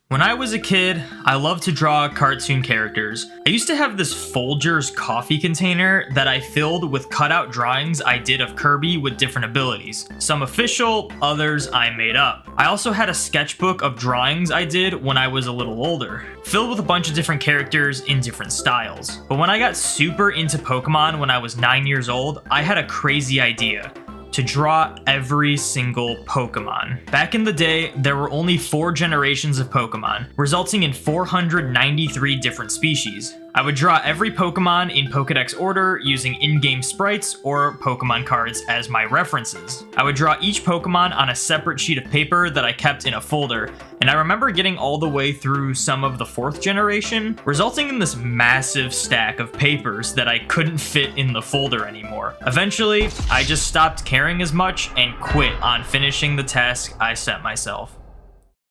When I was a kid, I loved to draw cartoon characters. I used to have this Folgers coffee container that I filled with cutout drawings I did of Kirby with different abilities. Some official, others I made up. I also had a sketchbook of drawings I did when I was a little older, filled with a bunch of different characters in different styles. But when I got super into Pokemon when I was 9 years old, I had a crazy idea: to draw every single Pokemon. Back in the day, there were only 4 generations of Pokemon, resulting in 493 different species. I would draw every Pokemon in Pokedex order using in-game sprites or Pokemon cards as my references. I would draw each Pokemon on a separate sheet of paper that I kept in a folder, and I remember getting all the way through some of the 4th generation, resulting in this massive stack of papers that I couldn't fit in the folder anymore. Eventually, I just stopped caring as much and quit on finishing the task I set myself.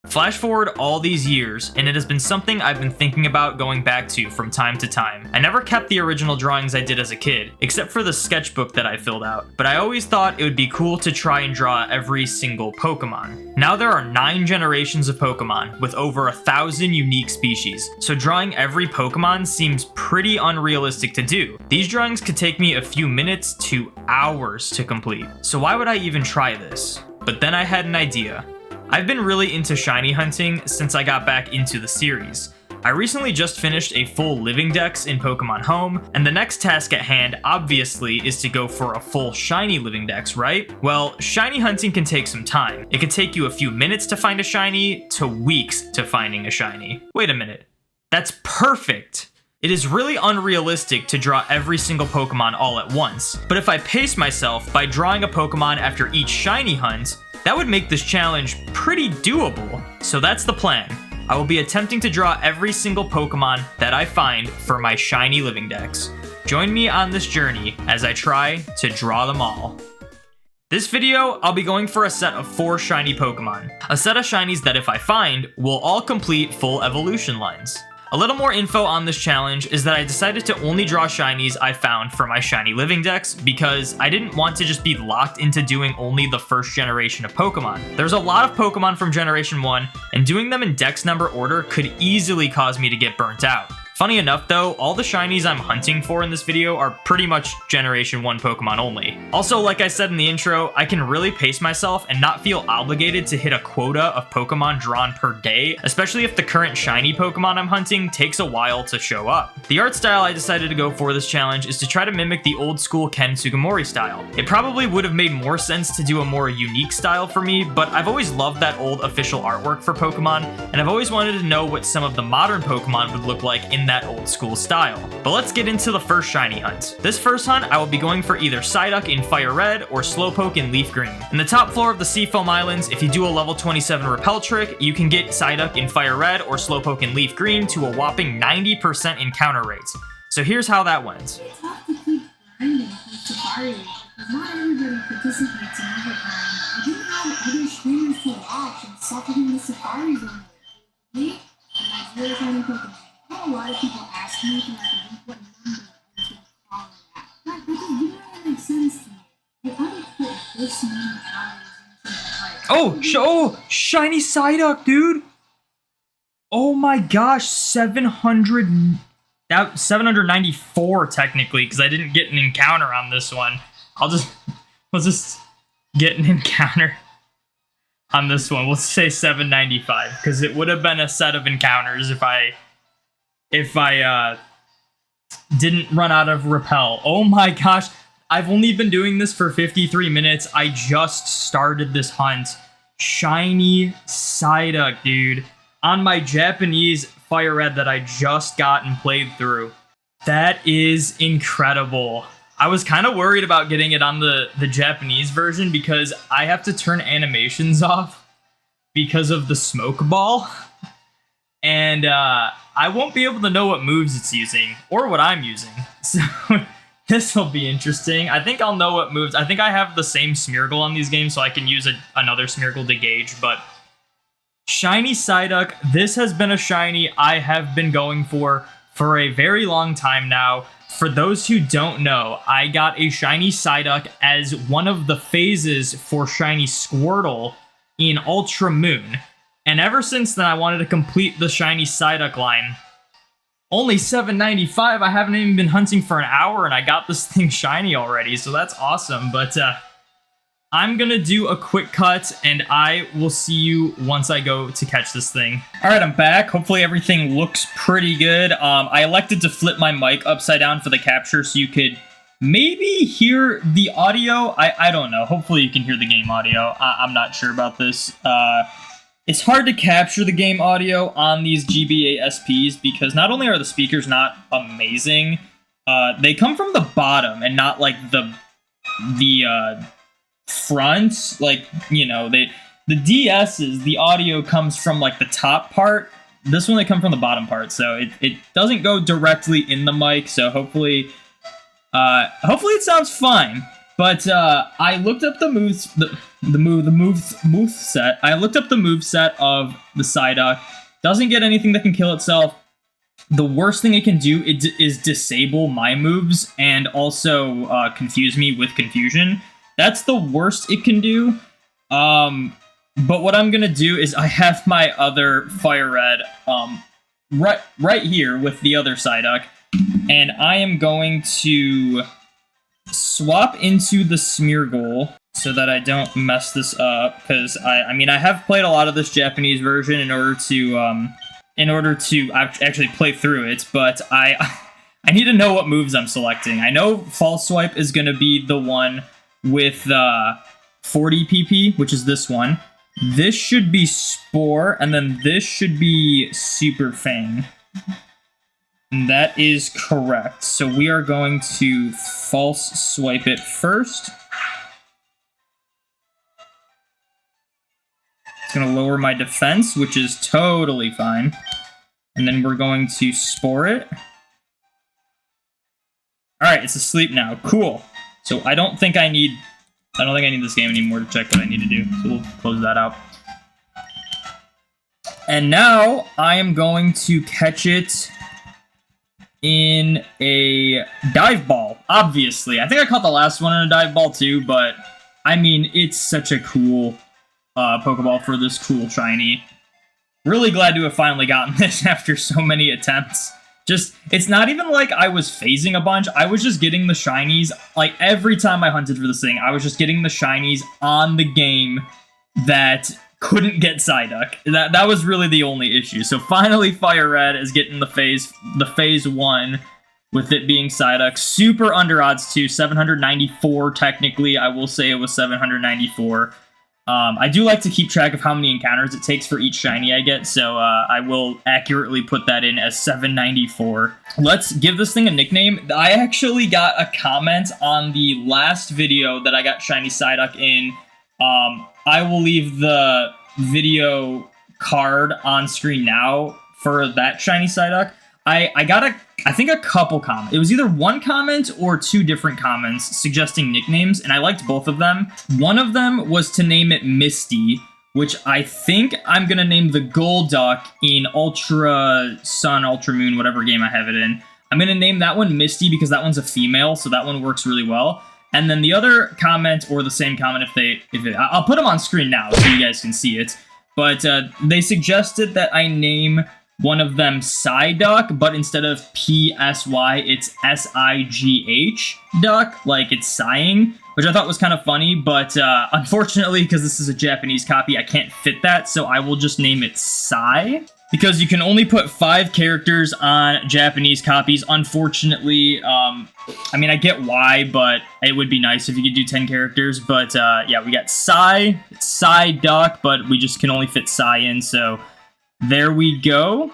Flash forward all these years, and it has been something I've been thinking about going back to from time to time. I never kept the original drawings I did as a kid, except for the sketchbook that I filled out, but I always thought it would be cool to try and draw every single Pokemon. Now there are 9 generations of Pokemon, with over 1,000 unique species, so drawing every Pokemon seems pretty unrealistic to do. These drawings could take me a few minutes to hours to complete, so why would I even try this? But then I had an idea. I've been really into shiny hunting since I got back into the series. I recently just finished a full living dex in Pokemon Home, and the next task at hand obviously is to go for a full shiny living dex, right? Well, shiny hunting can take some time. It could take you a few minutes to find a shiny, to weeks to finding a shiny. Wait a minute. That's perfect! It is really unrealistic to draw every single Pokemon all at once, but if I pace myself by drawing a Pokemon after each shiny hunt, that would make this challenge pretty doable. So that's the plan. I will be attempting to draw every single Pokemon that I find for my shiny living dex. Join me on this journey as I try to draw them all. This video, I'll be going for a set of 4 shiny Pokemon. A set of shinies that if I find, will all complete full evolution lines. A little more info on this challenge is that I decided to only draw shinies I found for my shiny living dex because I didn't want to just be locked into doing only the first generation of Pokemon. There's a lot of Pokemon from generation 1, and doing them in dex number order could easily cause me to get burnt out. Funny enough though, all the shinies I'm hunting for in this video are pretty much generation 1 Pokemon only. Also, like I said in the intro, I can really pace myself and not feel obligated to hit a quota of Pokemon drawn per day, especially if the current shiny Pokemon I'm hunting takes a while to show up. The art style I decided to go for this challenge is to try to mimic the old school Ken Sugimori style. It probably would have made more sense to do a more unique style for me, but I've always loved that old official artwork for Pokemon, and I've always wanted to know what some of the modern Pokemon would look like in that old school style. But let's get into the first shiny hunt. This first hunt, I will be going for either Psyduck in Fire Red or Slowpoke in Leaf Green. In the top floor of the Seafoam Islands, if you do a level 27 repel trick, you can get Psyduck in Fire Red or Slowpoke in Leaf Green to a whopping 90% encounter rates. So here's how that went. It's tough to keep grinding from Safari because not everybody participates in Overtime. I didn't have other streamers to watch and suffering the Safari zone. Me and my zero shiny Pokemon. I had a lot of people ask me for like a week what number I was going to call it at. That just didn't really make sense to me. Like, I would put this many hours into like... Shiny Psyduck, dude! Oh my gosh, 794 technically, because I didn't get an encounter on this one. Let's just get an encounter on this one. We'll say 795, because it would have been a set of encounters if I didn't run out of repel. Oh my gosh, I've only been doing this for 53 minutes. I just started this hunt. Shiny Psyduck, dude. On my Japanese Fire Red that I just got and played through. That is incredible. I was kind of worried about getting it on the Japanese version because I have to turn animations off because of the smoke ball. And I won't be able to know what moves it's using or what I'm using. So this will be interesting. I think I'll know what moves. I think I have the same Smeargle on these games, so I can use another Smeargle to gauge. But shiny Psyduck, this has been a shiny I have been going for a very long time now. For those who don't know, I got a shiny Psyduck as one of the phases for shiny Squirtle in Ultra Moon. And ever since then, I wanted to complete the shiny Psyduck line. Only $7.95. I haven't even been hunting for an hour, and I got this thing shiny already, so that's awesome. But I'm gonna do a quick cut, and I will see you once I go to catch this thing. All right, I'm back. Hopefully everything looks pretty good. I elected to flip my mic upside down for the capture so you could maybe hear the audio. I don't know. Hopefully you can hear the game audio. I'm not sure about this. It's hard to capture the game audio on these GBA SPs because not only are the speakers not amazing, they come from the bottom and not like the front. Like, you know, the DS's, the audio comes from like the top part. This one, they come from the bottom part, so it doesn't go directly in the mic. So hopefully it sounds fine. But I looked up the move set. I looked up the move set of the Psyduck. Doesn't get anything that can kill itself. The worst thing it can do is disable my moves and also confuse me with confusion. That's the worst it can do. But what I'm gonna do is I have my other Fire Red right here with the other Psyduck, and I am going to swap into the Smeargle so that I don't mess this up, because I mean I have played a lot of this Japanese version in order to actually play through it, but I need to know what moves I'm selecting. I know False Swipe is going to be the one with 40 PP, which is this one. This should be Spore, and then this should be Super Fang. And that is correct. So we are going to False Swipe it first. It's going to lower my defense, which is totally fine. And then we're going to Spore it. Alright, it's asleep now. Cool. So I don't think I need this game anymore to check what I need to do. So we'll close that out. And now I am going to catch it in a Dive Ball, obviously. I think I caught the last one in a Dive Ball too, but I mean, it's such a cool Pokeball for this cool shiny. Really glad to have finally gotten this after so many attempts. Just, it's not even like I was phasing a bunch. I was just getting the shinies. Like, every time I hunted for this thing, I was just getting the shinies on the game that couldn't get Psyduck. That was really the only issue. So finally, Fire Red is getting the phase 1 with it being Psyduck. Super under odds too, 794 technically. I will say it was 794. I do like to keep track of how many encounters it takes for each shiny I get, so I will accurately put that in as 794. Let's give this thing a nickname. I actually got a comment on the last video that I got shiny Psyduck in. I will leave the video card on screen now for that shiny Psyduck. I got I think a couple comments. It was either one comment or two different comments suggesting nicknames, and I liked both of them. One of them was to name it Misty, which I think I'm gonna name the Golduck in Ultra Sun, Ultra Moon, whatever game I have it in. I'm gonna name that one Misty because that one's a female, so that one works really well. And then the other comment, or the same comment I'll put them on screen now so you guys can see it. But they suggested that I name one of them Psyduck, but instead of P-S-Y, it's S-I-G-H duck, like it's sighing, which I thought was kind of funny, but unfortunately, because this is a Japanese copy, I can't fit that, so I will just name it Psy. Because you can only put 5 characters on Japanese copies, unfortunately. I mean, I get why, but it would be nice if you could do 10 characters. But yeah, we got Psy, Psyduck, but we just can only fit Psy in, so there we go.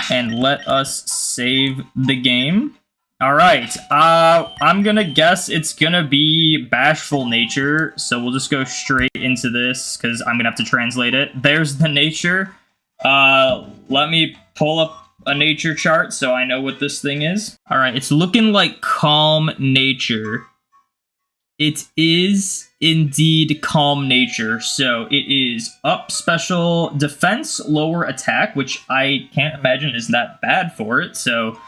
And let us save the game. All right, I'm gonna guess it's gonna be Bashful Nature, so we'll just go straight into this, because I'm gonna have to translate it. There's the nature. Let me pull up a nature chart so I know what this thing is. All right, it's looking like Calm Nature. It is indeed Calm Nature, so it is up special defense, lower attack, which I can't imagine is that bad for it, so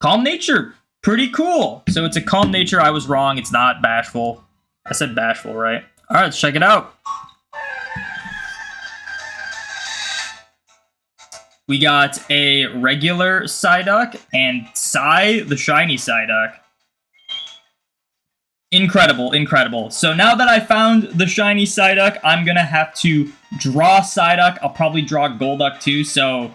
Calm Nature, pretty cool. So it's a Calm Nature. I was wrong, it's not Bashful. I said Bashful, right? All right, let's check it out. We got a regular Psyduck and Psy, the shiny Psyduck. Incredible, incredible. So now that I found the shiny Psyduck, I'm going to have to draw Psyduck. I'll probably draw Golduck too, so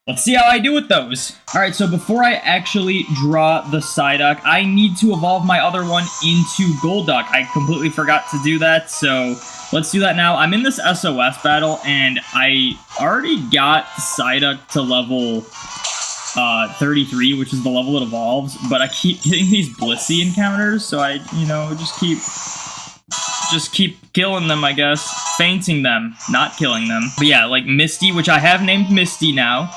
let's see how I do with those. Alright, so before I actually draw the Psyduck, I need to evolve my other one into Golduck. I completely forgot to do that, so let's do that now. I'm in this SOS battle, and I already got Psyduck to level 33, which is the level it evolves, but I keep getting these Blissey encounters, so I, you know, just keep killing them, I guess. Fainting them, not killing them. But yeah, like Misty, which I have named Misty now,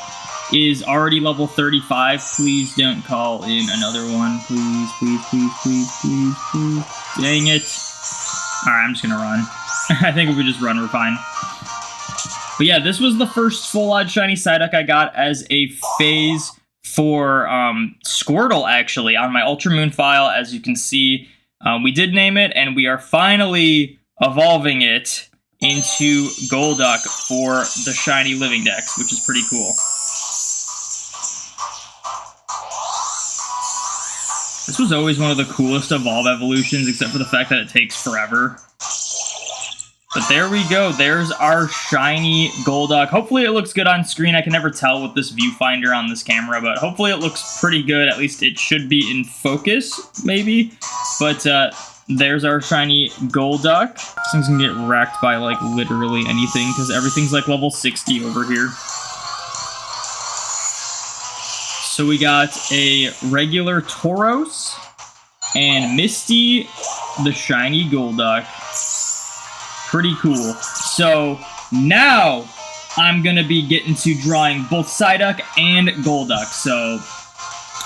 is already level 35. Please don't call in another one. Please, please, please, please, please, please. Dang it. Alright, I'm just gonna run. I think if we just run, we're fine. But yeah, this was the first full-odd shiny Psyduck I got as a phase for Squirtle, actually, on my Ultra Moon file. As you can see, we did name it, and we are finally evolving it into Golduck for the shiny Living Dex, which is pretty cool. This was always one of the coolest Evolve evolutions, except for the fact that it takes forever. But there we go. There's our shiny Golduck. Hopefully it looks good on screen. I can never tell with this viewfinder on this camera, but hopefully it looks pretty good. At least it should be in focus, maybe. But there's our shiny Golduck. This thing's gonna get wrecked by, like, literally anything, because everything's, like, level 60 over here. So we got a regular Tauros and Misty, the shiny Golduck. Pretty cool. So now I'm gonna be getting to drawing both Psyduck and Golduck. So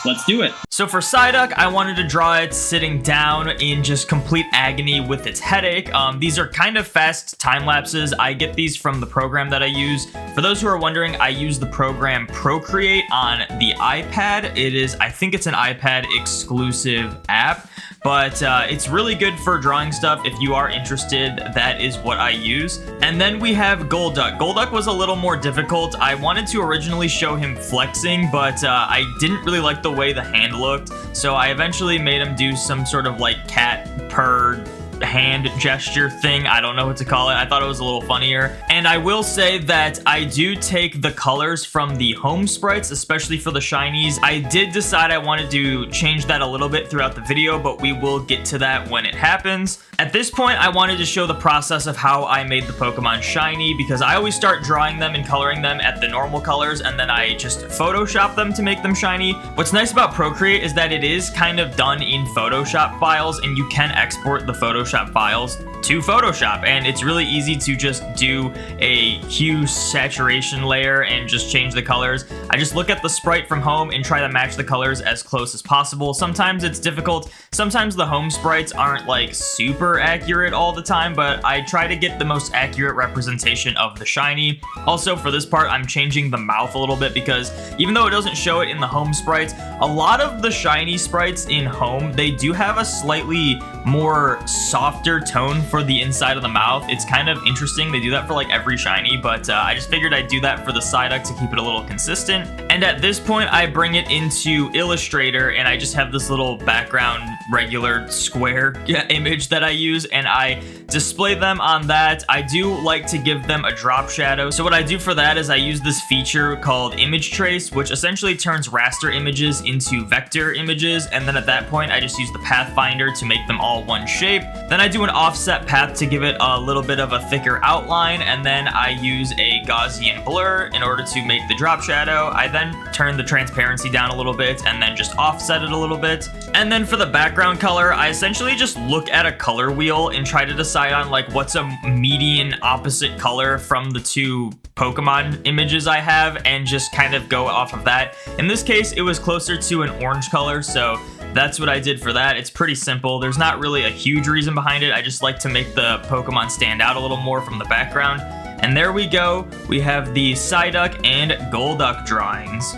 let's do it. So for Psyduck, I wanted to draw it sitting down in just complete agony with its headache. These are kind of fast time lapses. I get these from the program that I use. For those who are wondering, I use the program Procreate on the iPad. I think it's an iPad exclusive app, but it's really good for drawing stuff. If you are interested, that is what I use. And then we have Golduck. Golduck was a little more difficult. I wanted to originally show him flexing, but I didn't really like the way the hand looked, so I eventually made him do some sort of like cat purr hand gesture thing. I don't know what to call it. I thought it was a little funnier. And I will say that I do take the colors from the home sprites, especially for the shinies. I did decide I wanted to change that a little bit throughout the video, but we will get to that when it happens. At this point, I wanted to show the process of how I made the Pokemon shiny, because I always start drawing them and coloring them at the normal colors, and then I just Photoshop them to make them shiny. What's nice about Procreate is that it is kind of done in Photoshop files, and you can export the Photoshop files to Photoshop, and it's really easy to just do a hue saturation layer and just change the colors. I just look at the sprite from home and try to match the colors as close as possible. Sometimes it's difficult. Sometimes the home sprites aren't like super accurate all the time, but I try to get the most accurate representation of the shiny. Also, for this part, I'm changing the mouth a little bit, because even though it doesn't show it in the home sprites, a lot of the shiny sprites in home, they do have a slightly more softer tone for the inside of the mouth. It's kind of interesting. They do that for like every shiny, but I just figured I'd do that for the Psyduck to keep it a little consistent. And at this point, I bring it into Illustrator, and I just have this little background regular square image that I use, and I display them on that. I do like to give them a drop shadow. So what I do for that is I use this feature called Image Trace, which essentially turns raster images into vector images, and then at that point, I just use the Pathfinder to make them all one shape. Then I do an offset path to give it a little bit of a thicker outline, and then I use a Gaussian blur in order to make the drop shadow. I then turn the transparency down a little bit and then just offset it a little bit. And then for the background color, I essentially just look at a color wheel and try to decide on like what's a median opposite color from the two Pokemon images I have, and just kind of go off of that. In this case, it was closer to an orange color, so that's what I did for that. It's pretty simple. There's not really a huge reason behind it. I just like to make the Pokemon stand out a little more from the background. And there we go. We have the Psyduck and Golduck drawings.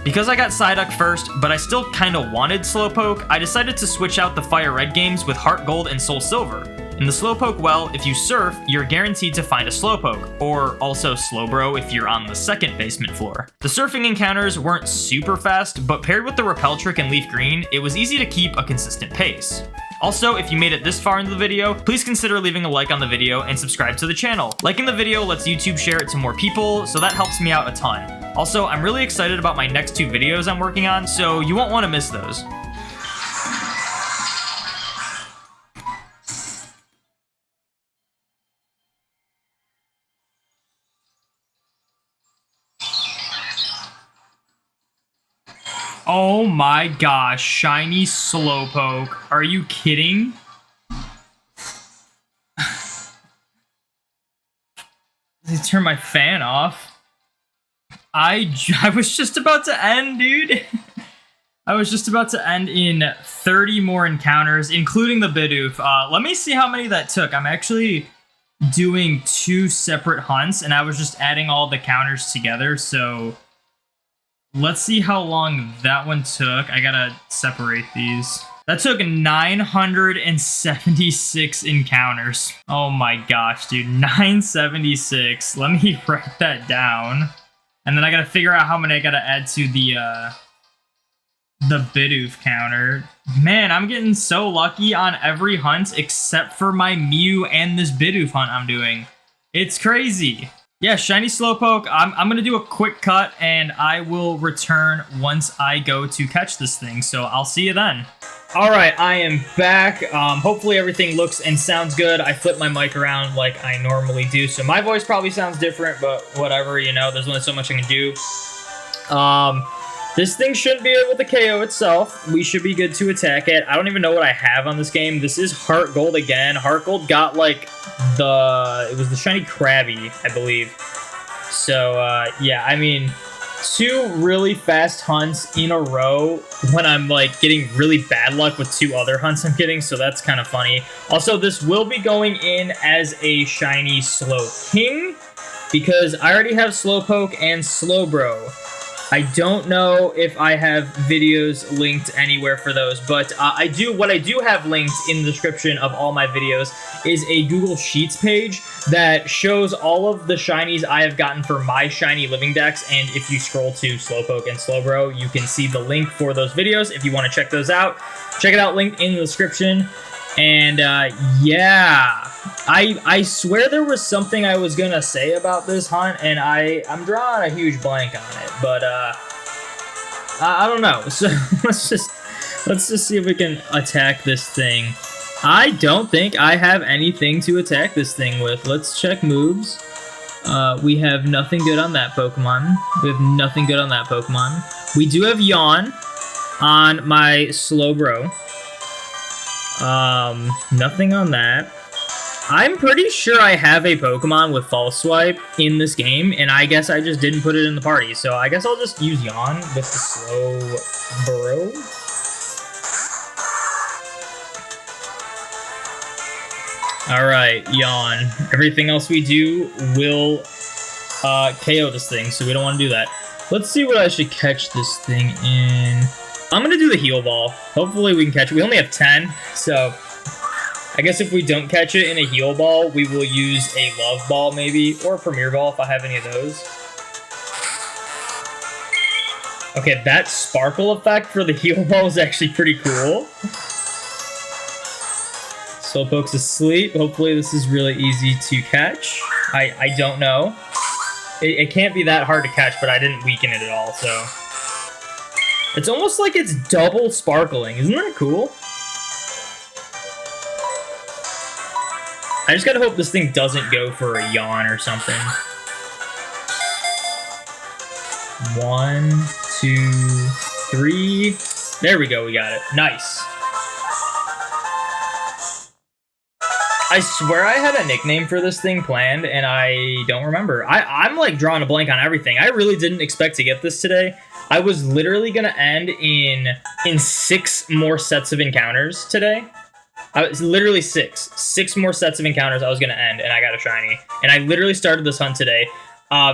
Because I got Psyduck first, but I still kind of wanted Slowpoke, I decided to switch out the Fire Red games with Heart Gold and Soul Silver. In the Slowpoke well, if you surf, you're guaranteed to find a Slowpoke, or also Slowbro if you're on the second basement floor. The surfing encounters weren't super fast, but paired with the Repel trick and Leaf Green, it was easy to keep a consistent pace. Also, if you made it this far into the video, please consider leaving a like on the video and subscribe to the channel. Liking the video lets YouTube share it to more people, so that helps me out a ton. Also, I'm really excited about my next 2 videos I'm working on, so you won't want to miss those. Oh my gosh, shiny Slowpoke. Are you kidding? Let's turn my fan off. I was just about to end, dude. I was just about to end in 30 more encounters, including the Bidoof. Let me see how many that took. I'm actually doing 2 separate hunts, and I was just adding all the counters together, so let's see how long that one took. I gotta separate these. That took 976 encounters. Oh my gosh, dude. 976. Let me write that down. And then I gotta figure out how many I gotta add to the Bidoof counter. Man, I'm getting so lucky on every hunt except for my Mew and this Bidoof hunt I'm doing. It's crazy. Yeah, shiny Slowpoke. I'm gonna do a quick cut and I will return once I go to catch this thing. So I'll see you then. All right, I am back. Hopefully everything looks and sounds good. I flip my mic around like I normally do, so my voice probably sounds different, but whatever, you know, there's only so much I can do. This thing shouldn't be able to KO itself. We should be good to attack it. I don't even know what I have on this game. This is Heart Gold again. Heart Gold got like it was the shiny Krabby, I believe. So yeah, I mean, 2 really fast hunts in a row when I'm like getting really bad luck with 2 other hunts I'm getting, so that's kind of funny. Also, this will be going in as a shiny Slowking because I already have Slowpoke and Slowbro. I don't know if I have videos linked anywhere for those, but what I do have linked in the description of all my videos is a Google Sheets page that shows all of the shinies I have gotten for my shiny living decks, and if you scroll to Slowpoke and Slowbro, you can see the link for those videos if you want to check those out. Check it out, linked in the description. And yeah, I swear there was something I was gonna say about this hunt, and I'm drawing a huge blank on it, but I don't know. So let's just see if we can attack this thing. I don't think I have anything to attack this thing with. Let's check moves. We have nothing good on that Pokemon. We have nothing good on that Pokemon. We do have Yawn on my Slowbro. Nothing on that. I'm pretty sure I have a Pokemon with False Swipe in this game, and I guess I just didn't put it in the party. So I guess I'll just use Yawn with the Slowbro. Alright, Yawn. Everything else we do will KO this thing, so we don't want to do that. Let's see what I should catch this thing in. I'm going to do the Heal Ball. Hopefully we can catch it. We only have 10, so I guess if we don't catch it in a Heal Ball, we will use a Love Ball maybe, or a Premier Ball if I have any of those. Okay, that Sparkle effect for the Heal Ball is actually pretty cool. Slowpoke's asleep. Hopefully this is really easy to catch. I don't know. It can't be that hard to catch, but I didn't weaken it at all, so it's almost like it's double sparkling. Isn't that cool? I just gotta hope this thing doesn't go for a Yawn or something. 1, 2, 3. There we go, we got it. Nice. I swear I had a nickname for this thing planned, and I don't remember. I'm like drawing a blank on everything. I really didn't expect to get this today. I was literally gonna end in 6 more sets of encounters today. I was literally 6 more sets of encounters I was gonna end, and I got a shiny. And I literally started this hunt today.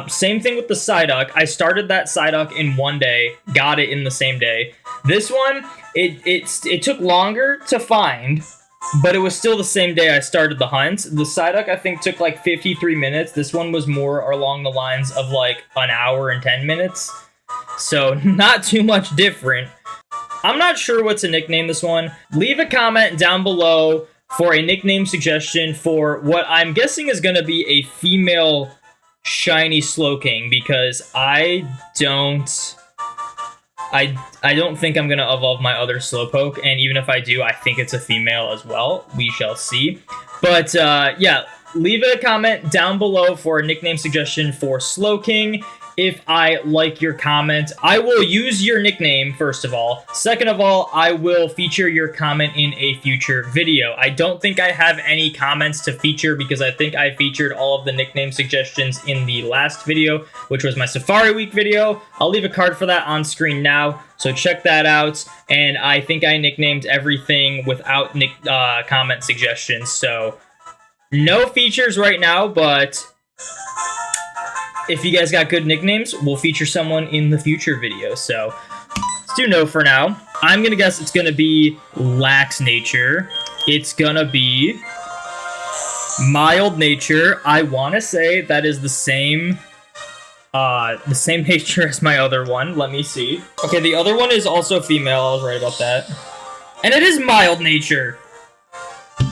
Same thing with the Psyduck. I started that Psyduck in 1 day, got it in the same day. This one, it took longer to find, but it was still the same day I started the hunt. The Psyduck, I think, took like 53 minutes. This one was more along the lines of like an hour and 10 minutes. So not too much different. I'm not sure what to nickname this one. Leave a comment down below for a nickname suggestion for what I'm guessing is going to be a female shiny Slowking, because I don't think I'm going to evolve my other Slowpoke, and even if I do, I think it's a female as well. We shall see. But yeah, leave a comment down below for a nickname suggestion for Slowking. If I like your comment, I will use your nickname, first of all. Second of all, I will feature your comment in a future video. I don't think I have any comments to feature because I think I featured all of the nickname suggestions in the last video, which was my Safari Week video. I'll leave a card for that on screen now, so check that out. And I think I nicknamed everything without comment suggestions, so no features right now, but if you guys got good nicknames, we'll feature someone in the future video. So let's do no for now. I'm going to guess it's going to be Lax Nature. It's going to be Mild Nature. I want to say that is the same nature as my other one. Let me see. Okay, the other one is also female. I was right about that. And it is Mild Nature.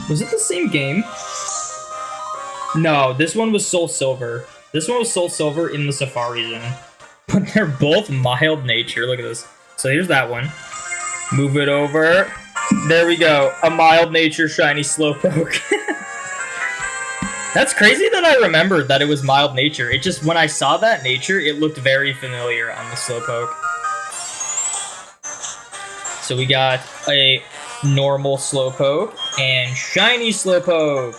Was it the same game? No, this one was Soul Silver. This one was Soul Silver in the Safari Zone. But they're both Mild Nature. Look at this. So here's that one. Move it over. There we go. A Mild Nature shiny Slowpoke. That's crazy that I remembered that it was Mild Nature. It just, when I saw that nature, it looked very familiar on the Slowpoke. So we got a normal Slowpoke and shiny Slowpoke.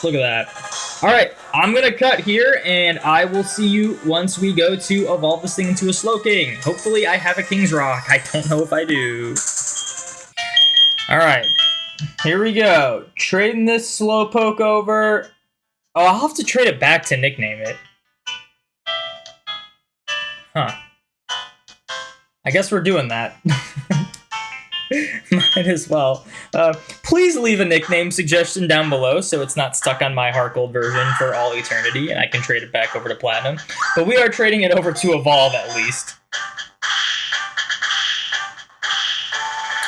Look at that. Alright, I'm going to cut here, and I will see you once we go to evolve this thing into a Slowking. Hopefully I have a King's Rock. I don't know if I do. Alright, here we go. Trading this Slowpoke over. Oh, I'll have to trade it back to nickname it. Huh. I guess we're doing that. Might as well. Please leave a nickname suggestion down below so it's not stuck on my Heart Gold version for all eternity and I can trade it back over to Platinum. But we are trading it over to Evolve at least.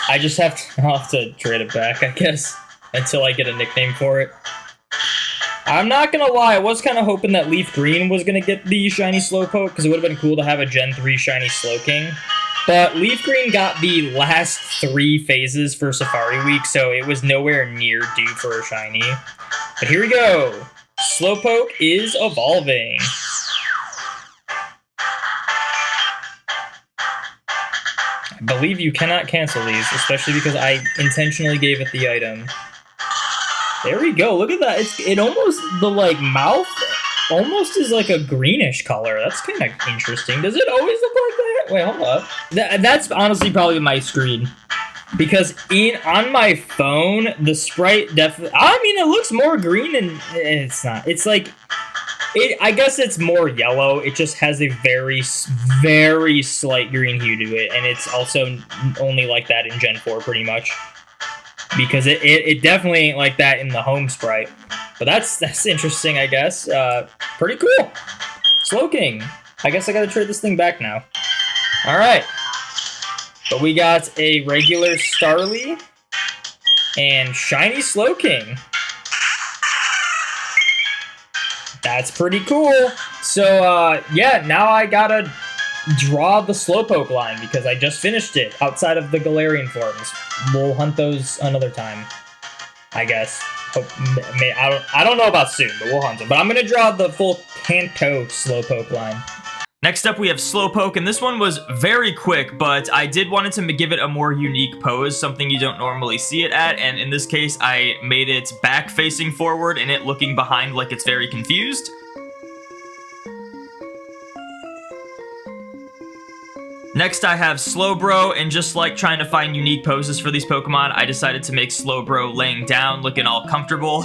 I'll have to trade it back, I guess, until I get a nickname for it. I'm not gonna lie, I was kind of hoping that Leaf Green was gonna get the shiny Slowpoke because it would have been cool to have a Gen 3 shiny Slowking. But Leaf Green got the last 3 phases for Safari Week, so it was nowhere near due for a shiny. But here we go. Slowpoke is evolving. I believe you cannot cancel these, especially because I intentionally gave it the item. There we go. Look at that. It almost, the like mouth almost is like a greenish color. That's kind of interesting. Does it always look like that? Wait, hold up. That's honestly probably my screen. Because on my phone, the sprite definitely, I mean, it looks more green and it's not. It's like, I guess it's more yellow. It just has a very, very slight green hue to it. And it's also only like that in Gen 4 pretty much. Because it definitely ain't like that in the home sprite. But that's interesting, I guess. Pretty cool. Slowking. I guess I gotta trade this thing back now. Alright. But we got a regular Starly and shiny Slowking. That's pretty cool. So, yeah, now I gotta draw the Slowpoke line because I just finished it outside of the Galarian forms. We'll hunt those another time, I guess. I don't know about soon, but we'll hunt them. But I'm going to draw the full Kanto Slowpoke line. Next up, we have Slowpoke, and this one was very quick, but I did want to give it a more unique pose, something you don't normally see it at, and in this case, I made it back facing forward and it looking behind like it's very confused. Next, I have Slowbro, and just like trying to find unique poses for these Pokemon, I decided to make Slowbro laying down, looking all comfortable.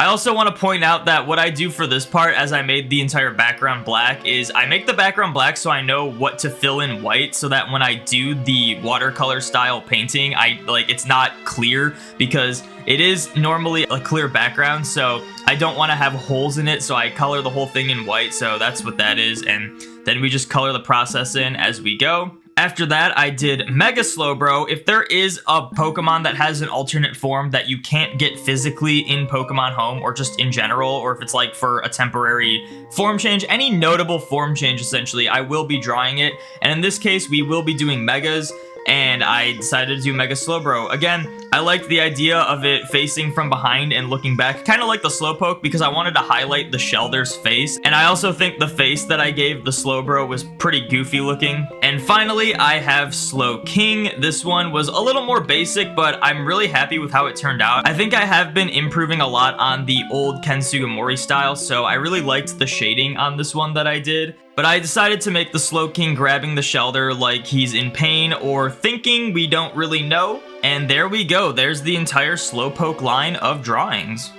I also want to point out that what I do for this part, as I made the entire background black, is I make the background black so I know what to fill in white, so that when I do the watercolor style painting, it's not clear, because it is normally a clear background, so I don't want to have holes in it, so I color the whole thing in white, so that's what that is, and then we just color the process in as we go. After that, I did Mega Slowbro. If there is a Pokemon that has an alternate form that you can't get physically in Pokemon Home, or just in general, or if it's like for a temporary form change, any notable form change essentially, I will be drawing it. And in this case, we will be doing Megas, and I decided to do Mega Slowbro. Again, I liked the idea of it facing from behind and looking back, kind of like the Slowpoke, because I wanted to highlight the Shelder's face, and I also think the face that I gave the Slowbro was pretty goofy looking. And finally, I have Slowking. This one was a little more basic, but I'm really happy with how it turned out. I think I have been improving a lot on the old Ken Sugimori style, so I really liked the shading on this one that I did. But I decided to make the Slowking grabbing the Shelder like he's in pain or thinking, we don't really know. And there we go, there's the entire Slowpoke line of drawings.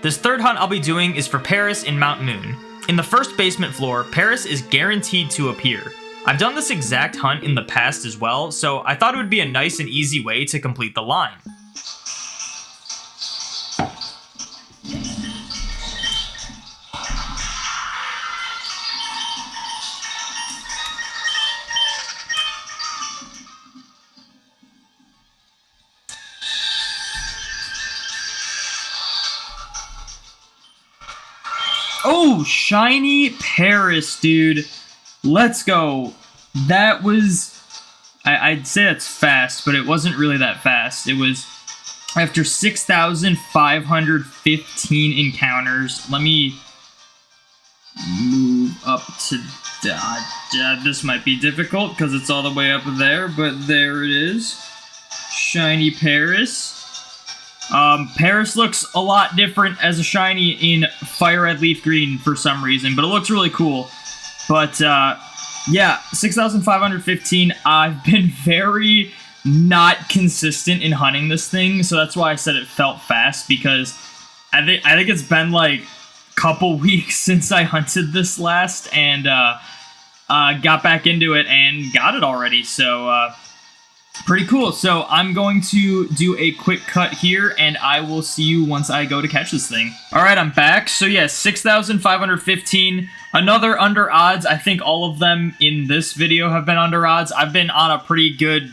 This third hunt I'll be doing is for Paris in Mount Moon. In the first basement floor, Paris is guaranteed to appear. I've done this exact hunt in the past as well, so I thought it would be a nice and easy way to complete the line. Oh, shiny Paris, dude. Let's go. That was... I'd say that's fast, but it wasn't really that fast. It was after 6,515 encounters. Let me move up to... this might be difficult because it's all the way up there, but there it is. Shiny Paris. Paris looks a lot different as a shiny in Fire Red Leaf Green for some reason, but it looks really cool. But, yeah, 6,515. I've been very not consistent in hunting this thing, so that's why I said it felt fast, because I think it's been like a couple weeks since I hunted this last, and, got back into it and got it already, so, pretty cool. So I'm going to do a quick cut here, and I will see you once I go to catch this thing. All right, I'm back. So yeah, 6,515, another under odds. I think all of them in this video have been under odds. I've been on a pretty good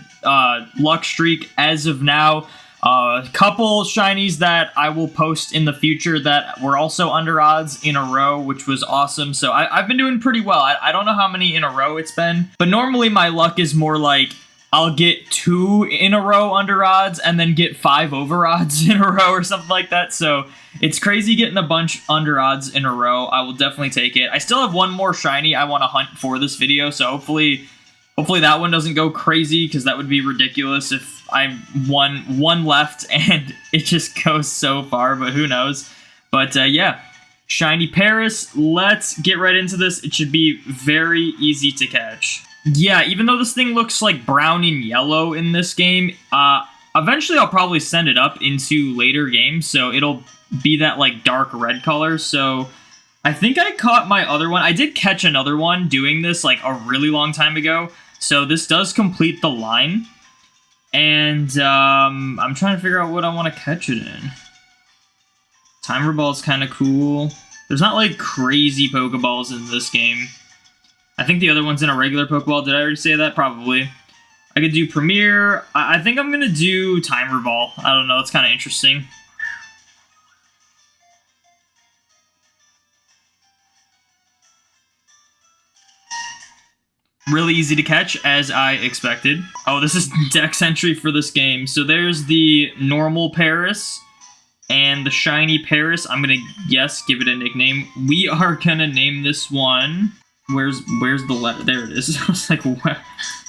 luck streak as of now. A couple shinies that I will post in the future that were also under odds in a row, which was awesome. So I've been doing pretty well. I don't know how many in a row it's been, but normally my luck is more like I'll get 2 in a row under odds and then get 5 over odds in a row or something like that. So it's crazy getting a bunch under odds in a row. I will definitely take it. I still have one more shiny I want to hunt for this video, so hopefully that one doesn't go crazy, because that would be ridiculous if I one left and it just goes so far, but who knows. But yeah, shiny Paris. Let's get right into this. It should be very easy to catch. Yeah, even though this thing looks like brown and yellow in this game, eventually I'll probably send it up into later games, so it'll be that like dark red color. So I think I caught my other one. I did catch another one doing this like a really long time ago, so this does complete the line. And I'm trying to figure out what I want to catch it in. Timer Ball's kind of cool. There's not like crazy Pokeballs in this game. I think the other one's in a regular Pokeball. Did I already say that? Probably. I could do Premier. I think I'm going to do Timer Ball. I don't know. It's kind of interesting. Really easy to catch, as I expected. Oh, this is Dex entry for this game. So there's the normal Paris and the shiny Paris. I'm going to, yes, give it a nickname. We are going to name this one... Where's the letter? There it is. I was like, what?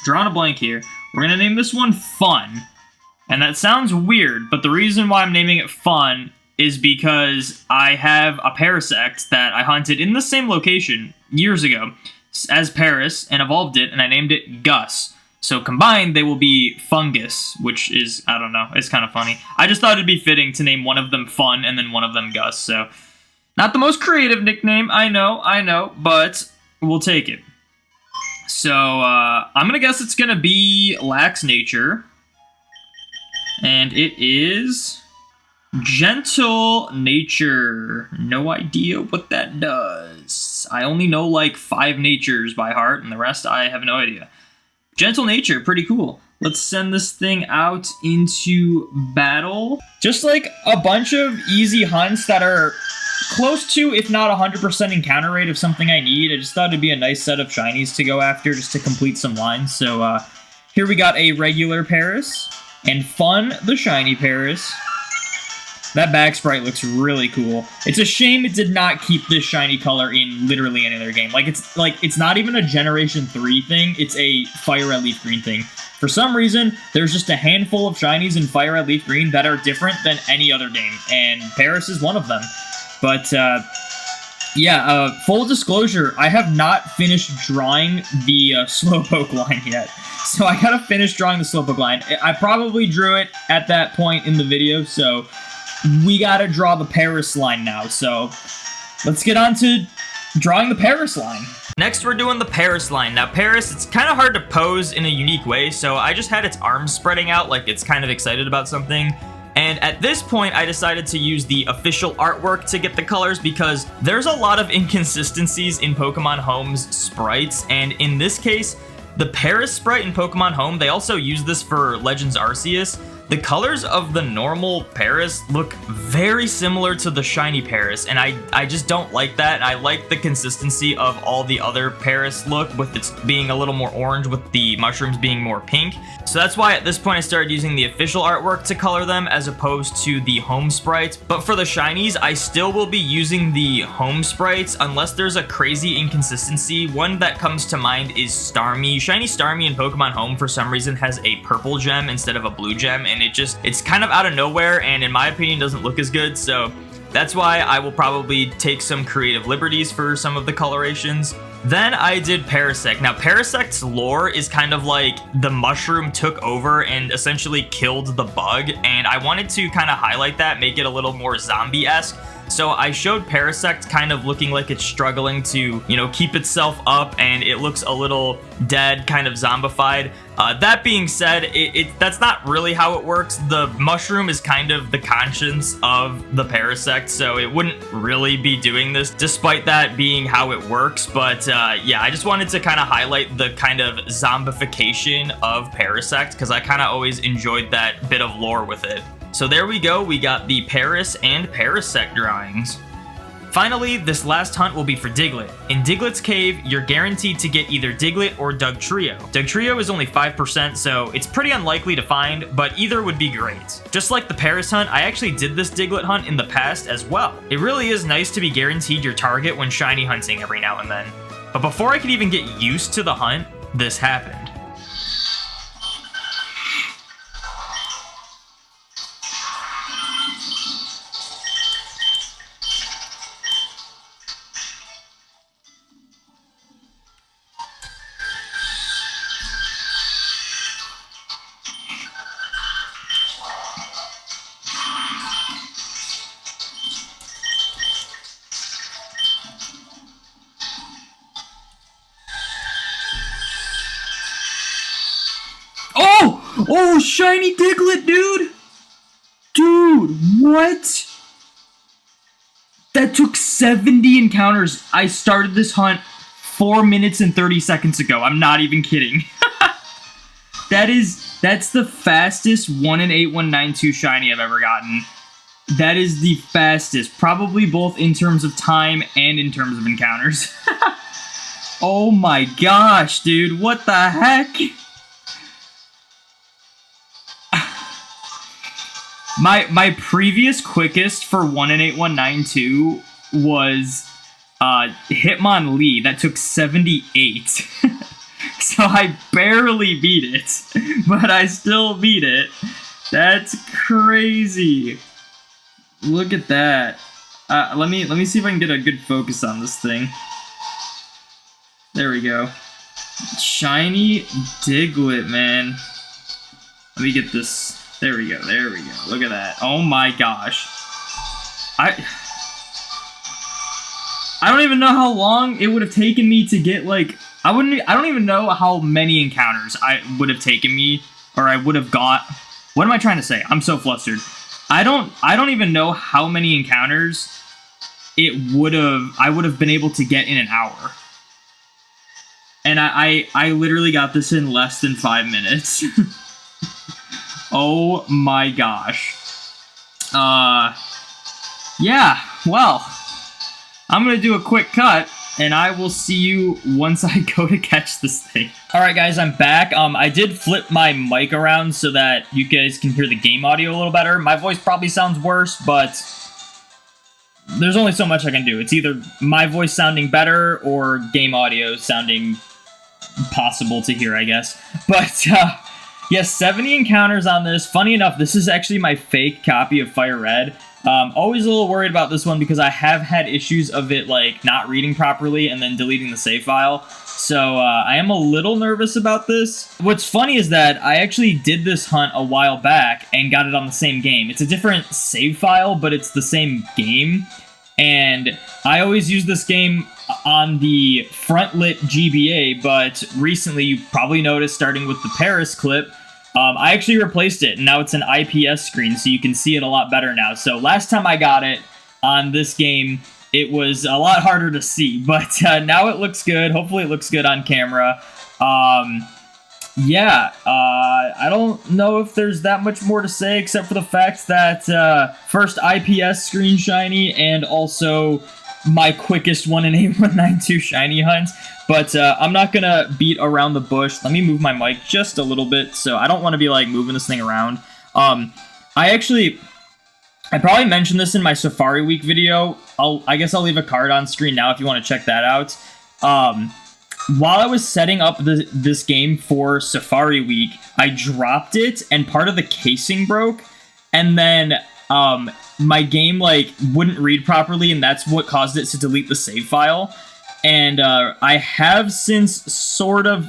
Drawing a blank here. We're going to name this one Fun. And that sounds weird, but the reason why I'm naming it Fun is because I have a Parasect that I hunted in the same location years ago as Paris and evolved it, and I named it Gus. So combined, they will be Fungus, which is, I don't know, it's kind of funny. I just thought it'd be fitting to name one of them Fun and then one of them Gus, so... Not the most creative nickname, I know, but we'll take it. So, I'm gonna guess it's gonna be Lax Nature. And it is... Gentle Nature. No idea what that does. I only know like 5 natures by heart, and the rest I have no idea. Gentle Nature, pretty cool. Let's send this thing out into battle. Just like a bunch of easy hunts that are close to, if not 100% encounter rate of something I need. I just thought it'd be a nice set of shinies to go after just to complete some lines. So here we got a regular Paris and Fun the shiny Paris. That back sprite looks really cool. It's a shame it did not keep this shiny color in literally any other game. It's not even a Generation 3 thing, it's a Fire Red Leaf Green thing. For some reason, there's just a handful of shinies in Fire Red Leaf Green that are different than any other game, and Paris is one of them. But, yeah, full disclosure, I have not finished drawing the Slowpoke line yet. So I gotta finish drawing the Slowpoke line. I probably drew it at that point in the video, so... we gotta draw the Paris line now, so let's get on to drawing the Paris line. Next, we're doing the Paris line. Now, Paris, it's kind of hard to pose in a unique way, so I just had its arms spreading out like it's kind of excited about something. And at this point, I decided to use the official artwork to get the colors because there's a lot of inconsistencies in Pokemon Home's sprites, and in this case, the Paris sprite in Pokemon Home, they also use this for Legends Arceus. The colors of the normal Paris look very similar to the shiny Paris, and I just don't like that. I like the consistency of all the other Paris look, with it being a little more orange, with the mushrooms being more pink. So that's why at this point I started using the official artwork to color them as opposed to the home sprites. But for the shinies, I still will be using the home sprites unless there's a crazy inconsistency. One that comes to mind is Starmie. Shiny Starmie in Pokemon Home for some reason has a purple gem instead of a blue gem, and it's kind of out of nowhere, and in my opinion doesn't look as good, so that's why I will probably take some creative liberties for some of the colorations. Then I did Parasect. Now, Parasect's lore is kind of like the mushroom took over and essentially killed the bug, and I wanted to kind of highlight that, make it a little more zombie-esque. So I showed Parasect kind of looking like it's struggling to, you know, keep itself up, and it looks a little dead, kind of zombified. That being said, that's not really how it works. The mushroom is kind of the conscience of the Parasect, so it wouldn't really be doing this, despite that being how it works. But yeah, I just wanted to kind of highlight the kind of zombification of Parasect, because I kind of always enjoyed that bit of lore with it. So there we go, we got the Paris and Parasect drawings. Finally, this last hunt will be for Diglett. In Diglett's cave, you're guaranteed to get either Diglett or Dugtrio. Dugtrio is only 5%, so it's pretty unlikely to find, but either would be great. Just like the Paris hunt, I actually did this Diglett hunt in the past as well. It really is nice to be guaranteed your target when shiny hunting every now and then. But before I could even get used to the hunt, this happened. Oh, shiny Diglett, dude! Dude, what? That took 70 encounters. I started this hunt 4 minutes and 30 seconds ago. I'm not even kidding. That's the fastest 1 in 8192 shiny I've ever gotten. That is the fastest, probably both in terms of time and in terms of encounters. Oh my gosh, dude, what the heck? My previous quickest for 1 in 8192 was Hitmonlee. That took 78. So I barely beat it, but I still beat it. That's crazy. Look at that. Let me see if I can get a good focus on this thing. There we go. Shiny Diglett, man. Let me get this. There we go. There we go. Look at that. Oh my gosh. I don't even know how long it would have taken me to get, like, I don't even know how many encounters I would have taken me, or I would have got. What am I trying to say? I'm so flustered. I don't even know how many encounters I would have been able to get in an hour. And I literally got this in less than 5 minutes. Oh my gosh. Yeah, well, I'm gonna do a quick cut, and I will see you once I go to catch this thing. Alright guys, I'm back. I did flip my mic around so that you guys can hear the game audio a little better. My voice probably sounds worse, but there's only so much I can do. It's either my voice sounding better or game audio sounding possible to hear, I guess. But, yes, 70 encounters on this. Funny enough, this is actually my fake copy of Fire Red. Always a little worried about this one because I have had issues of it, like, not reading properly and then deleting the save file. So, I am a little nervous about this. What's funny is that I actually did this hunt a while back and got it on the same game. It's a different save file, but it's the same game. And I always use this game on the front-lit GBA, but recently, you probably noticed, starting with the Paris clip, I actually replaced it, and now it's an IPS screen, so you can see it a lot better now. So last time I got it on this game, it was a lot harder to see, but now it looks good. Hopefully it looks good on camera. Yeah, I don't know if there's that much more to say, except for the fact that first IPS screen shiny, and also my quickest 1-in-8192 shiny hunt. But I'm not gonna beat around the bush. Let me move my mic just a little bit, so I don't want to be like moving this thing around. I probably mentioned this in my Safari Week video. I guess I'll leave a card on screen now if you want to check that out. While I was setting up this game for Safari Week, I dropped it, and part of the casing broke, and then my game like wouldn't read properly, and that's what caused it to delete the save file. And I have since sort of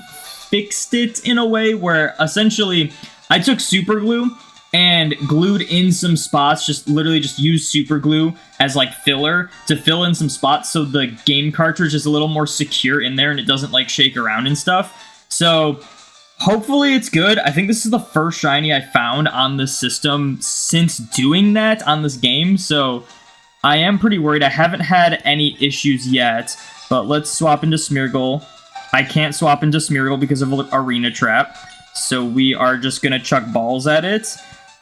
fixed it in a way where essentially I took super glue and glued in some spots, literally just used super glue as like filler to fill in some spots so the game cartridge is a little more secure in there and it doesn't like shake around and stuff. So hopefully it's good. I think this is the first shiny I found on this system since doing that on this game, so I am pretty worried. I haven't had any issues yet, but let's swap into Smeargle. I can't swap into Smeargle because of Arena Trap, so we are just going to chuck balls at it.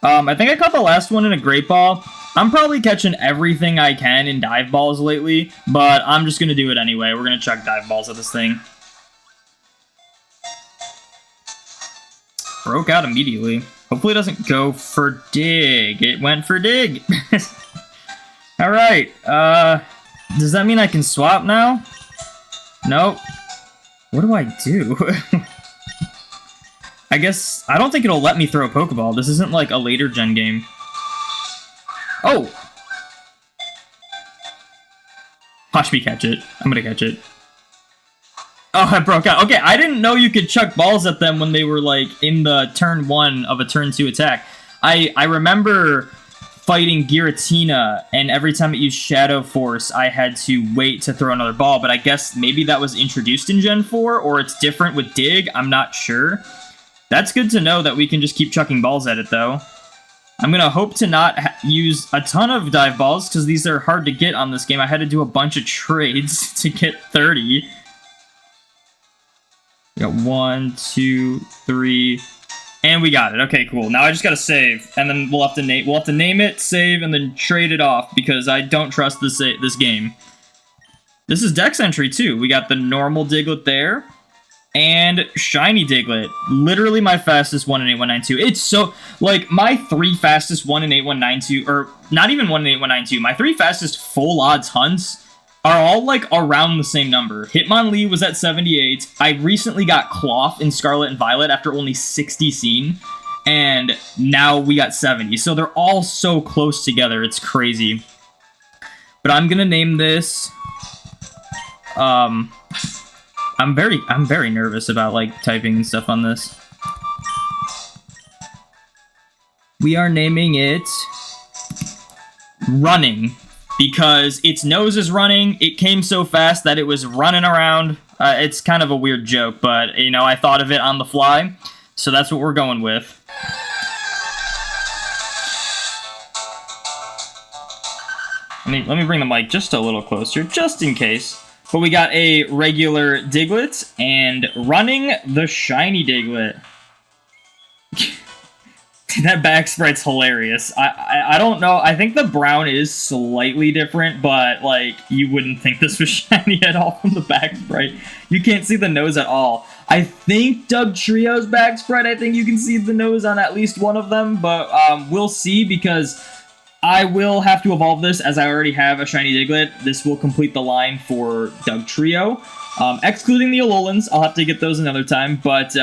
I think I caught the last one in a Great Ball. I'm probably catching everything I can in dive balls lately, but I'm just going to do it anyway. We're going to chuck dive balls at this thing. Broke out immediately. Hopefully it doesn't go for dig. It went for dig. Alright, does that mean I can swap now? Nope. What do I do? I guess, I don't think it'll let me throw a Pokeball. This isn't like a later gen game. Oh! Watch me catch it. I'm gonna catch it. Oh, I broke out. Okay, I didn't know you could chuck balls at them when they were like in the turn 1 of a turn 2 attack. I remember fighting Giratina, and every time it used Shadow Force, I had to wait to throw another ball, but I guess maybe that was introduced in Gen 4, or it's different with Dig, I'm not sure. That's good to know that we can just keep chucking balls at it, though. I'm going to hope to not use a ton of dive balls, because these are hard to get on this game. I had to do a bunch of trades to get 30. We got 1, 2, 3... And we got it. Okay, cool. Now I just gotta save, and then we'll have to name it, save, and then trade it off because I don't trust this game. This is Dex entry too. We got the normal Diglett there, and shiny Diglett. Literally my fastest 1-in-8192. It's so like my 3 fastest 1-in-8192, or not even 1-in-8192. My 3 fastest full odds hunts are all like around the same number. Hitmonlee was at 78. I recently got Cloth in Scarlet and Violet after only 60 seen, and now we got 70. So they're all so close together. It's crazy. But I'm gonna name this. I I'm very nervous about like typing and stuff on this. We are naming it Running because its nose is running. It came so fast that it was running around. It's kind of a weird joke, but you know, I thought of it on the fly, so that's what we're going with. Let me bring the mic just a little closer, just in case. But we got a regular Diglett and Running the shiny Diglett. That back sprite's hilarious. I don't know. I think the brown is slightly different, but like you wouldn't think this was shiny at all from the back sprite. You can't see the nose at all. I think Dugtrio's back sprite, I think you can see the nose on at least one of them, but we'll see because I will have to evolve this as I already have a shiny Diglett. This will complete the line for Dugtrio. Excluding the Alolans, I'll have to get those another time, but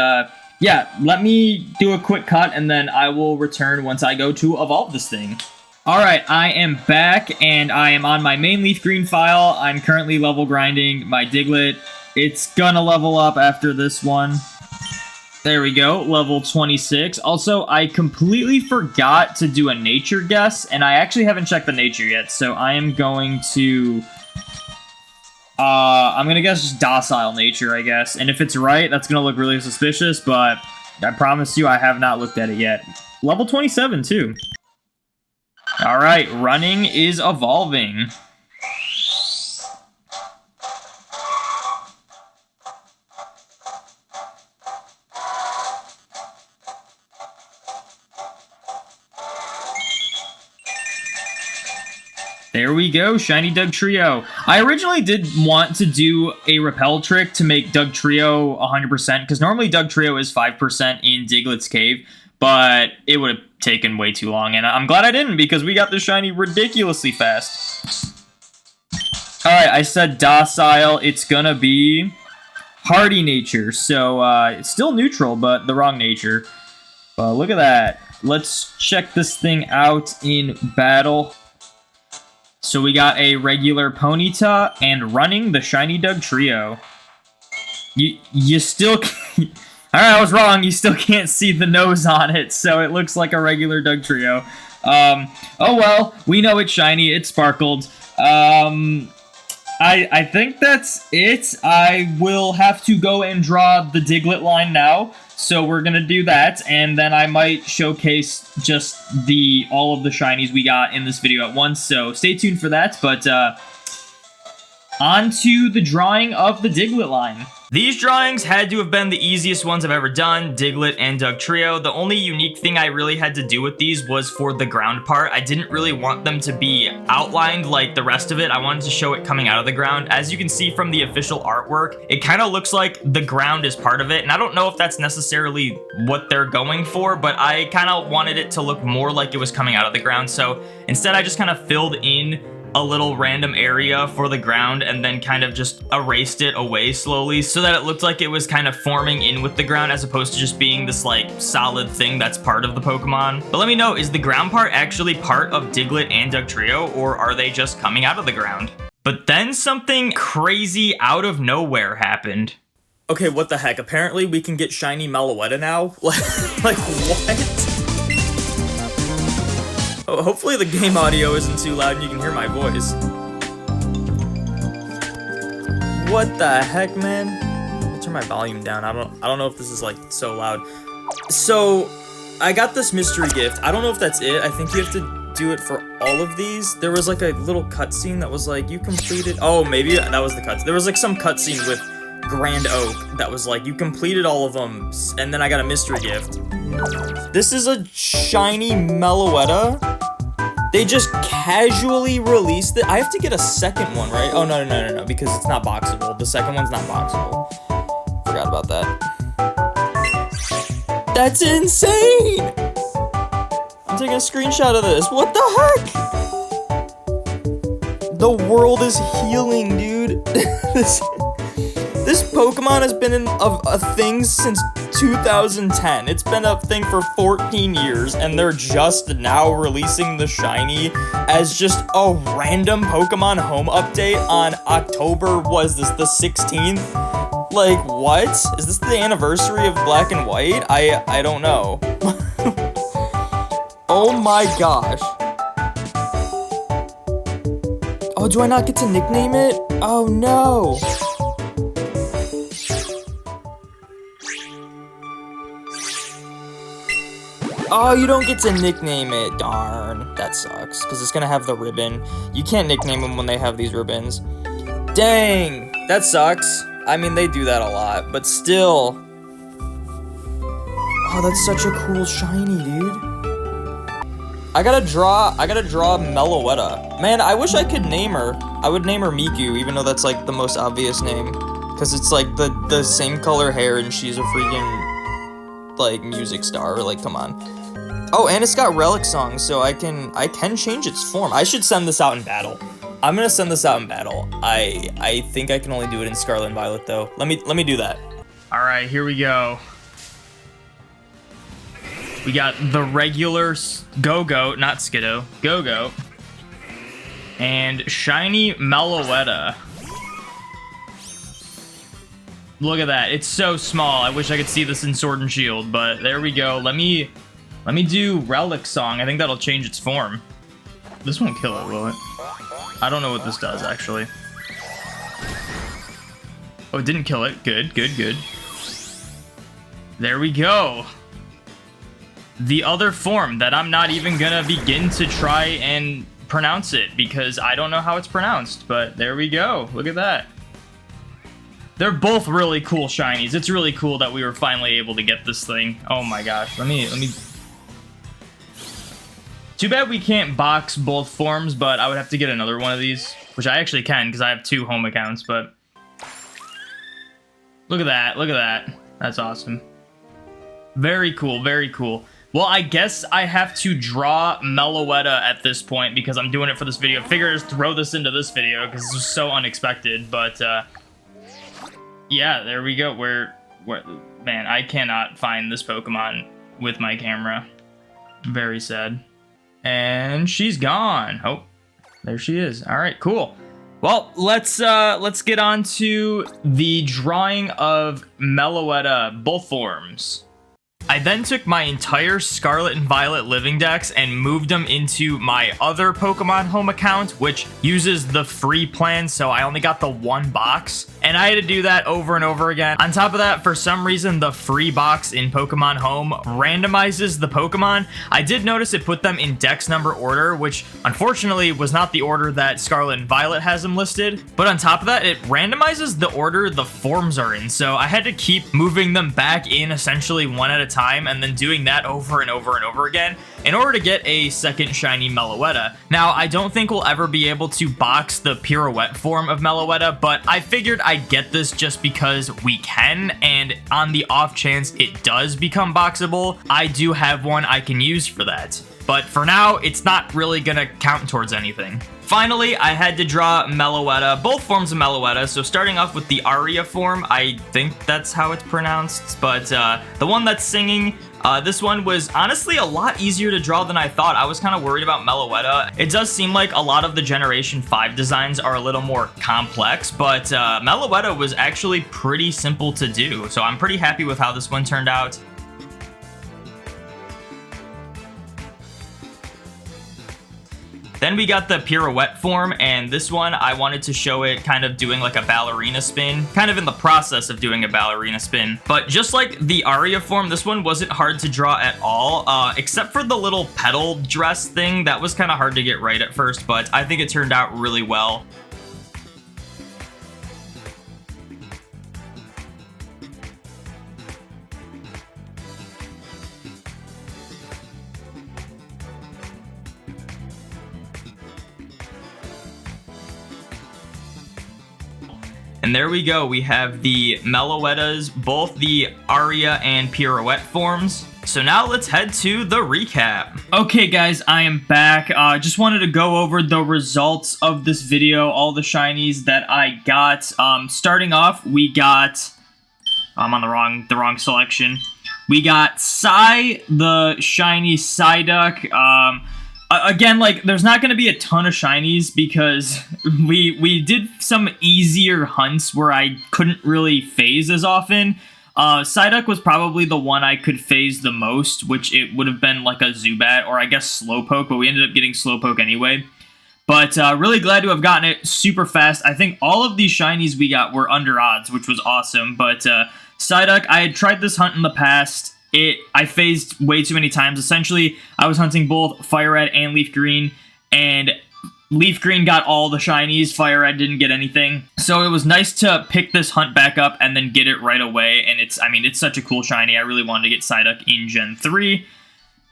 yeah, let me do a quick cut and then I will return once I go to evolve this thing. Alright, I am back and I am on my main leaf green file. I'm currently level grinding my Diglett. It's gonna level up after this one. There we go, level 26. Also, I completely forgot to do a nature guess, and I actually haven't checked the nature yet, so I am going to... I'm gonna guess just docile nature, I guess. And if it's right, that's gonna look really suspicious, but I promise you I have not looked at it yet. Level 27, too. Alright, Running is evolving. There we go, shiny Dugtrio. I originally did want to do a repel trick to make Dugtrio 100%, because normally Dugtrio is 5% in Diglett's Cave, but it would have taken way too long, and I'm glad I didn't, because we got the shiny ridiculously fast. Alright, I said docile. It's gonna be hardy nature, so it's still neutral, but the wrong nature. But look at that. Let's check this thing out in battle. So we got a regular Ponyta and Running the shiny Dugtrio. You still can't... Alright, I was wrong. You still can't see the nose on it, so it looks like a regular Dugtrio. Oh well, we know it's shiny. It sparkled. I think that's it. I will have to go and draw the Diglett line now. So we're gonna do that, and then I might showcase just all of the shinies we got in this video at once, so stay tuned for that, but on to the drawing of the Diglett line. These drawings had to have been the easiest ones I've ever done, Diglett and Dugtrio. The only unique thing I really had to do with these was for the ground part. I didn't really want them to be outlined like the rest of it. I wanted to show it coming out of the ground. As you can see from the official artwork, it kind of looks like the ground is part of it, and I don't know if that's necessarily what they're going for, but I kind of wanted it to look more like it was coming out of the ground, so instead I just kind of filled in a little random area for the ground and then kind of just erased it away slowly so that it looked like it was kind of forming in with the ground as opposed to just being this like solid thing that's part of the Pokemon. But let me know, is the ground part actually part of Diglett and Dugtrio, or are they just coming out of the ground? But then something crazy out of nowhere happened. Okay, what the heck? Apparently we can get shiny Meloetta now? Like what? Oh, hopefully the game audio isn't too loud and you can hear my voice. What the heck, man? I'll turn my volume down. I don't know if this is like so loud. So I got this mystery gift. I don't know if that's it. I think you have to do it for all of these. There was like a little cutscene that was like, you completed... Oh, maybe that was the cutscene. There was like some cutscene with Grand Oak that was like, you completed all of them, and then I got a mystery gift. This is a shiny Meloetta. They just casually released it. I have to get a second one, right? Oh, no, because it's not boxable. The second one's not boxable. Forgot about that. That's insane! I'm taking a screenshot of this. What the heck? The world is healing, dude. This Pokemon has been a thing since 2010. It's been a thing for 14 years, and they're just now releasing the shiny as just a random Pokemon home update on October, was this the 16th? Like, what? Is this the anniversary of Black and White? I don't know. Oh my gosh. Oh, do I not get to nickname it? Oh no. Oh, you don't get to nickname it. Darn. That sucks, because it's gonna have the ribbon. You can't nickname them when they have these ribbons. Dang. That sucks. I mean, they do that a lot, but still. Oh, that's such a cool shiny, dude. I gotta draw Meloetta. Man, I wish I could name her. I would name her Miku, even though that's like the most obvious name. Because it's like the same color hair and she's a freaking like music star. Like, come on. Oh, and it's got relic songs, so I can change its form. I should send this out in battle. I'm gonna send this out in battle. I think I can only do it in Scarlet and Violet though. Let me do that. Alright, here we go. We got the regular Go-Goat, not Skiddo, Go-Goat. And shiny Meloetta. Look at that, it's so small. I wish I could see this in Sword and Shield, but there we go. Let me do Relic Song. I think that'll change its form. This won't kill it, will it? I don't know what this does, actually. Oh, it didn't kill it. Good, good, good. There we go. The other form that I'm not even gonna begin to try and pronounce it because I don't know how it's pronounced, but there we go. Look at that. They're both really cool shinies. It's really cool that we were finally able to get this thing. Oh my gosh. Let me. Too bad we can't box both forms, but I would have to get another one of these, which I actually can because I have 2 home accounts, but look at that. Look at that. That's awesome. Very cool. Very cool. Well, I guess I have to draw Meloetta at this point because I'm doing it for this video. I figured I'd just throw this into this video because this was so unexpected, but yeah, there we go. Man, I cannot find this Pokemon with my camera. Very sad. And she's gone. Oh, there she is. All right, cool. Well, let's get on to the drawing of Meloetta, both forms. I then took my entire Scarlet and Violet living decks and moved them into my other Pokemon home account, which uses the free plan, so I only got the 1 box. And I had to do that over and over again. On top of that, for some reason, the free box in Pokemon Home randomizes the Pokemon. I did notice it put them in dex number order, which unfortunately was not the order that Scarlet and Violet has them listed. But on top of that, it randomizes the order the forms are in, so I had to keep moving them back in essentially one at a time and then doing that over and over and over again in order to get a second shiny Meloetta. Now, I don't think we'll ever be able to box the Pirouette form of Meloetta, but I figured I'd get this just because we can, and on the off chance it does become boxable, I do have one I can use for that. But for now, it's not really gonna count towards anything. Finally, I had to draw Meloetta, both forms of Meloetta, so starting off with the aria form, I think that's how it's pronounced, but the one that's singing, this one was honestly a lot easier to draw than I thought. I was kind of worried about Meloetta. It does seem like a lot of the Generation 5 designs are a little more complex, but Meloetta was actually pretty simple to do, so I'm pretty happy with how this one turned out. Then we got the Pirouette form, and this one, I wanted to show it kind of doing like a ballerina spin, kind of in the process of doing a ballerina spin. But just like the aria form, this one wasn't hard to draw at all, except for the little petal dress thing. That was kind of hard to get right at first, but I think it turned out really well. And there we go, we have the Meloettas, both the aria and Pirouette forms. So now let's head to the recap. Okay guys, I am back. Just wanted to go over the results of this video, all the shinies that I got. Starting off, we got, I'm on the wrong selection. We got Psy, the shiny Psyduck. Again, like, there's not going to be a ton of shinies because we did some easier hunts where I couldn't really phase as often. Psyduck was probably the one I could phase the most, which it would have been like a Zubat or I guess Slowpoke, but we ended up getting Slowpoke anyway. But really glad to have gotten it super fast. I think all of these shinies we got were under odds, which was awesome. But Psyduck, I had tried this hunt in the past. I phased way too many times. Essentially, I was hunting both Fire Red and Leaf Green, and Leaf Green got all the shinies, Fire Red didn't get anything. So it was nice to pick this hunt back up and then get it right away, and it's such a cool shiny. I really wanted to get Psyduck in Gen 3.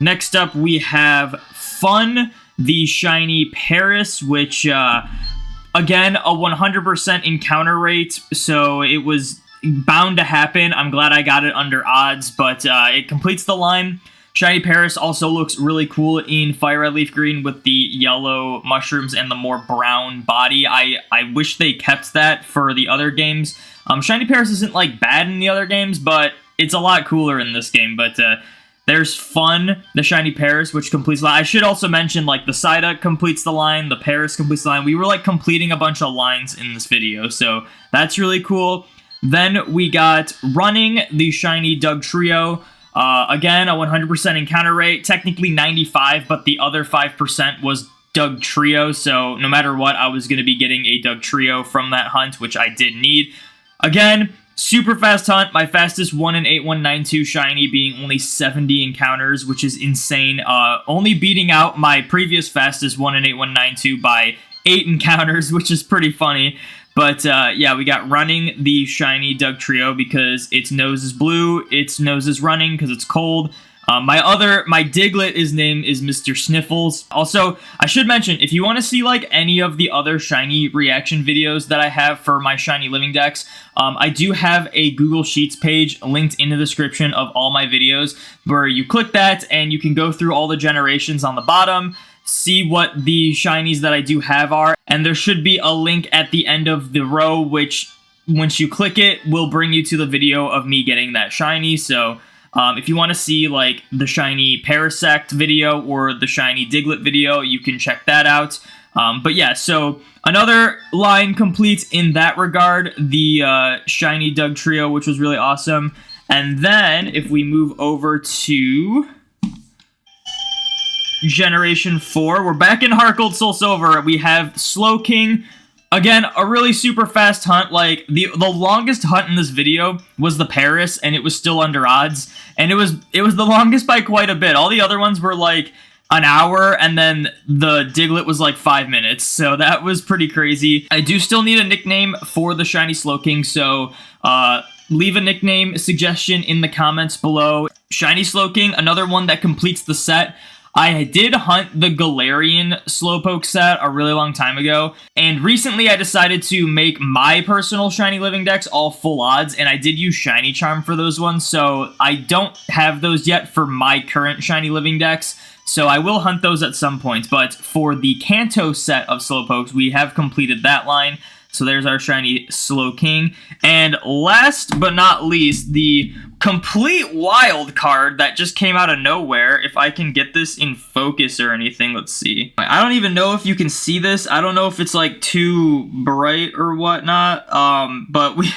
Next up, we have Fun, the shiny Paris, which, again, a 100% encounter rate, so it was bound to happen. I'm glad I got it under odds, but it completes the line. Shiny Paris also looks really cool in Fire Red Leaf Green with the yellow mushrooms and the more brown body. I wish they kept that for the other games. Shiny Paris isn't like bad in the other games, but it's a lot cooler in this game. But there's Fun, the Shiny Paris, which completes the line. I should also mention, like, the Psyduck completes the line, the Paris completes the line. We were, like, completing a bunch of lines in this video, so that's really cool. Then we got Running, the shiny Dugtrio. Again, a 100% encounter rate. Technically 95, but the other 5% was Dugtrio, so no matter what, I was going to be getting a Dugtrio from that hunt, which I did need. Again, super fast hunt. My fastest 1 in 8192 shiny being only 70 encounters, which is insane. Only beating out my previous fastest 1 in 8192 by 8 encounters, which is pretty funny. But, yeah, we got Running, the shiny Dugtrio, because its nose is blue, its nose is running because it's cold. My Diglett, his name is Mr. Sniffles. Also, I should mention, if you want to see, like, any of the other shiny reaction videos that I have for my shiny living dex, I do have a Google Sheets page linked in the description of all my videos, where you click that and you can go through all the generations on the bottom, see what the shinies that I do have are, and there should be a link at the end of the row, which, once you click it, will bring you to the video of me getting that shiny. So, if you want to see, like, the shiny Parasect video or the shiny Diglett video, you can check that out. But yeah, so another line complete in that regard, the shiny Dugtrio, which was really awesome. And then, if we move over to Generation 4, we're back in Heart Gold Soul Silver. We have Slowking. Again, a really super fast hunt. Like, the longest hunt in this video was the Paris, and it was still under odds. And it was the longest by quite a bit. All the other ones were like an hour, and then the Diglett was like 5 minutes. So that was pretty crazy. I do still need a nickname for the shiny Slowking, so leave a nickname suggestion in the comments below. Shiny Slowking, another one that completes the set. I did hunt the Galarian Slowpoke set a really long time ago, and recently I decided to make my personal shiny living dex all full odds, and I did use Shiny Charm for those ones, so I don't have those yet for my current shiny living dex, so I will hunt those at some point. But for the Kanto set of Slowpokes, we have completed that line. So there's our shiny Slowking. And last but not least, the complete wild card that just came out of nowhere. If I can get this in focus or anything, let's see. I don't even know if you can see this. I don't know if it's like too bright or whatnot. But we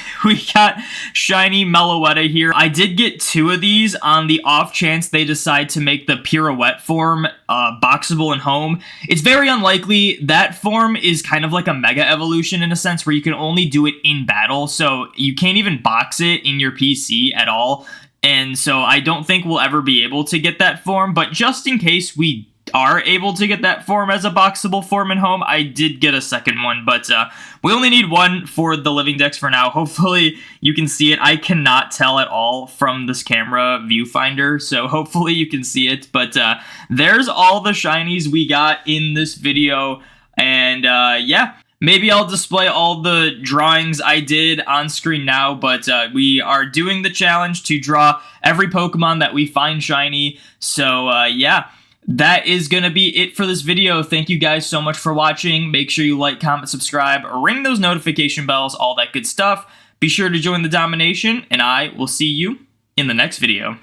got shiny Meloetta here. I did get 2 of these on the off chance they decide to make the Pirouette form boxable in home. It's very unlikely. That form is kind of like a mega evolution in a sense, where you can only do it in battle, so you can't even box it in your PC at all, and so I don't think we'll ever be able to get that form. But just in case we are able to get that form as a boxable form in home, I did get a second one, but we only need 1 for the living dex for now. Hopefully you can see it. I cannot tell at all from this camera viewfinder, so hopefully you can see it. But there's all the shinies we got in this video, and yeah. Maybe I'll display all the drawings I did on screen now, but we are doing the challenge to draw every Pokemon that we find shiny. So yeah, that is going to be it for this video. Thank you guys so much for watching. Make sure you like, comment, subscribe, ring those notification bells, all that good stuff. Be sure to join the domination, and I will see you in the next video.